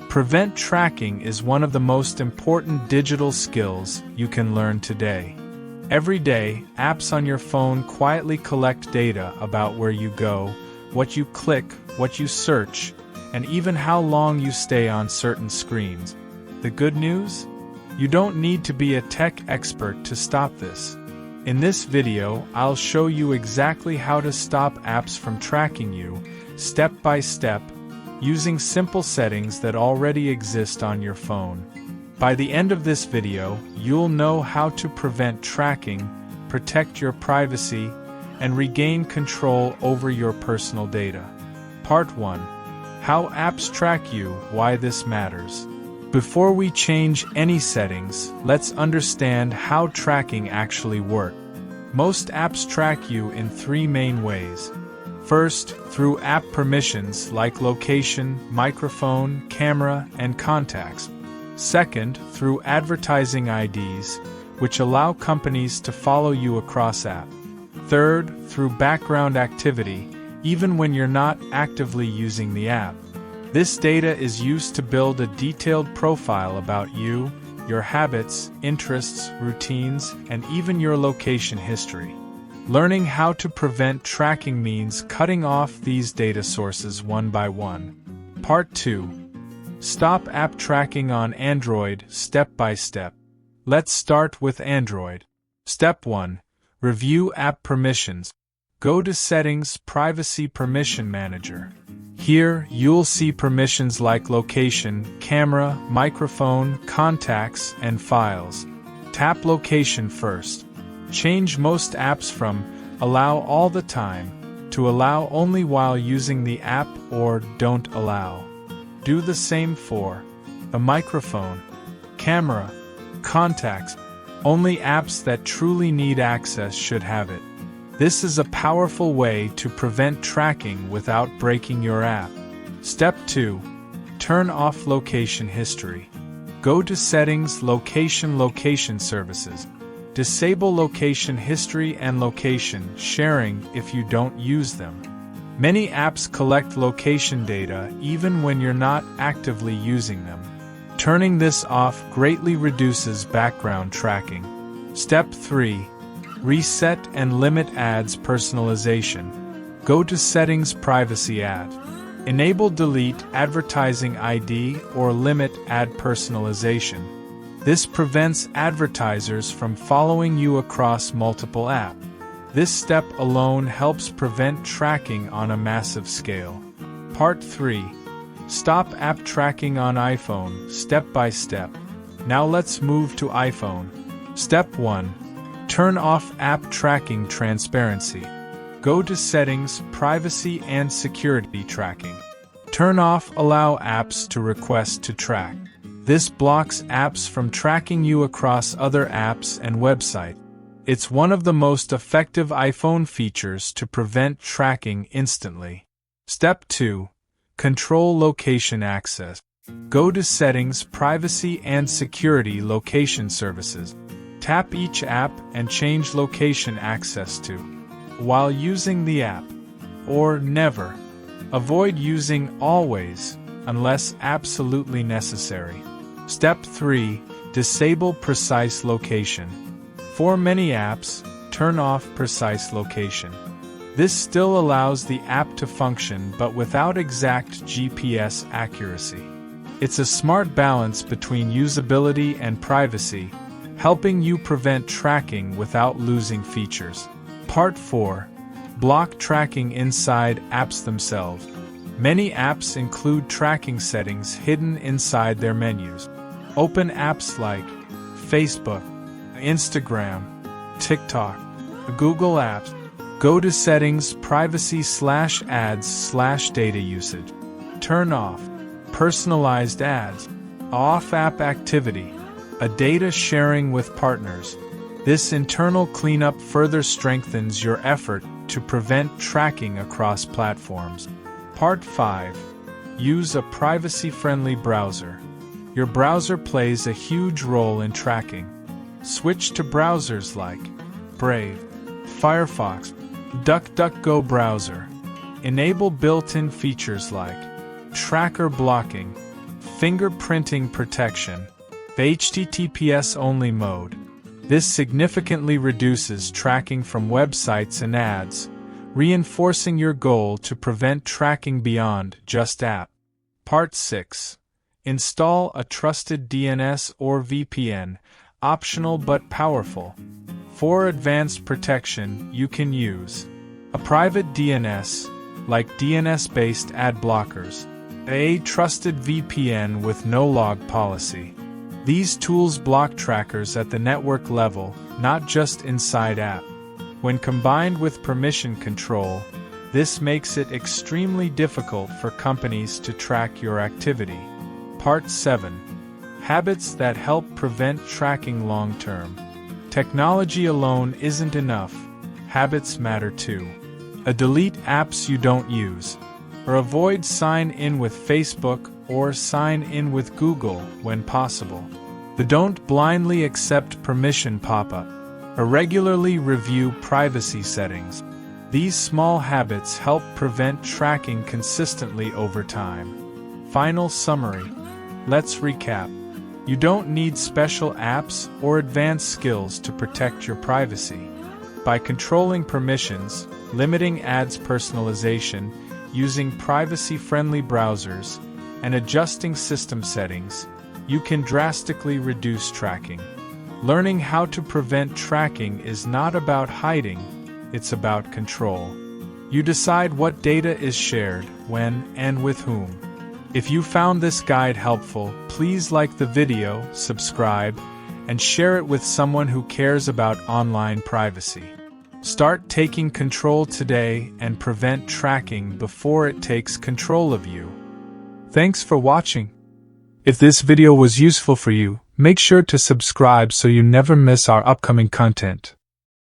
Prevent tracking is one of the most important digital skills you can learn today. Every day, apps on your phone quietly collect data about where you go, what you click, what you search, and even how long you stay on certain screens. The good news? You don't need to be a tech expert to stop this. In this video, I'll show you exactly how to stop apps from tracking you, step by step, using simple settings that already exist on your phone. By the end of this video, you'll know how to prevent tracking, protect your privacy, and regain control over your personal data. Part 1. How apps track you, why this matters. Before we change any settings, let's understand how tracking actually works. Most apps track you in three main ways. First, through app permissions like location, microphone, camera, and contacts. Second, through advertising IDs, which allow companies to follow you across apps. Third, through background activity, even when you're not actively using the app. This data is used to build a detailed profile about you, your habits, interests, routines, and even your location history. Learning how to prevent tracking means cutting off these data sources one by one. Part 2. Stop app tracking on Android step by step. Let's start with Android. Step 1. Review app permissions. Go to Settings, Privacy Permission Manager. Here, you'll see permissions like location, camera, microphone, contacts, and files. Tap Location first. Change most apps from Allow all the time to Allow only while using the app or Don't allow. Do the same for the microphone, camera, contacts. Only apps that truly need access should have it. This is a powerful way to prevent tracking without breaking your app. Step 2. Turn off location history. Go to Settings, Location Services. Disable location history and location sharing if you don't use them. Many apps collect location data even when you're not actively using them. Turning this off greatly reduces background tracking. Step 3. Reset and limit ads personalization. Go to Settings, Privacy Ad. Enable Delete Advertising ID or limit ad personalization. This prevents advertisers from following you across multiple apps. This step alone helps prevent tracking on a massive scale. Part 3. Stop app tracking on iPhone step by step. Now let's move to iPhone. Step 1. Turn off app tracking transparency. Go to Settings, Privacy and Security Tracking. Turn off Allow apps to request to track. This blocks apps from tracking you across other apps and websites. It's one of the most effective iPhone features to prevent tracking instantly. Step 2. Control location access. Go to Settings, Privacy and Security Location Services. Tap each app and change location access to while using the app, or never. Avoid using always, unless absolutely necessary. Step 3. Disable precise location. For many apps, turn off precise location. This still allows the app to function but without exact GPS accuracy. It's a smart balance between usability and privacy, helping you prevent tracking without losing features. Part 4. Block tracking inside apps themselves. Many apps include tracking settings hidden inside their menus. Open apps like Facebook, Instagram, TikTok, Google Apps. Go to Settings, Privacy/Ads/Data Usage. Turn off Personalized Ads. Off app activity. A data sharing with partners. This internal cleanup further strengthens your effort to prevent tracking across platforms. Part 5. Use a privacy-friendly browser. Your browser plays a huge role in tracking. Switch to browsers like Brave, Firefox, DuckDuckGo browser. Enable built-in features like tracker blocking, fingerprinting protection, HTTPS-only mode. This significantly reduces tracking from websites and ads, reinforcing your goal to prevent tracking beyond just app. Part 6. Install a trusted DNS or VPN, optional but powerful. For advanced protection, you can use a private DNS, like DNS-based ad blockers, a trusted VPN with no-log policy. These tools block trackers at the network level, not just inside app. When combined with permission control, this makes it extremely difficult for companies to track your activity. Part 7. Habits that help prevent tracking long-term. Technology alone isn't enough. Habits matter too. Delete apps you don't use, or avoid sign in with Facebook or sign in with Google when possible. Don't blindly accept permission pop-up, or regularly review privacy settings. These small habits help prevent tracking consistently over time. Final summary. Let's recap. You don't need special apps or advanced skills to protect your privacy. By controlling permissions, limiting ads personalization, using privacy-friendly browsers, and adjusting system settings, you can drastically reduce tracking. Learning how to prevent tracking is not about hiding, it's about control. You decide what data is shared, when, and with whom. If you found this guide helpful, please like the video, subscribe, and share it with someone who cares about online privacy. Start taking control today and prevent tracking before it takes control of you. Thanks for watching. If this video was useful for you, make sure to subscribe so you never miss our upcoming content.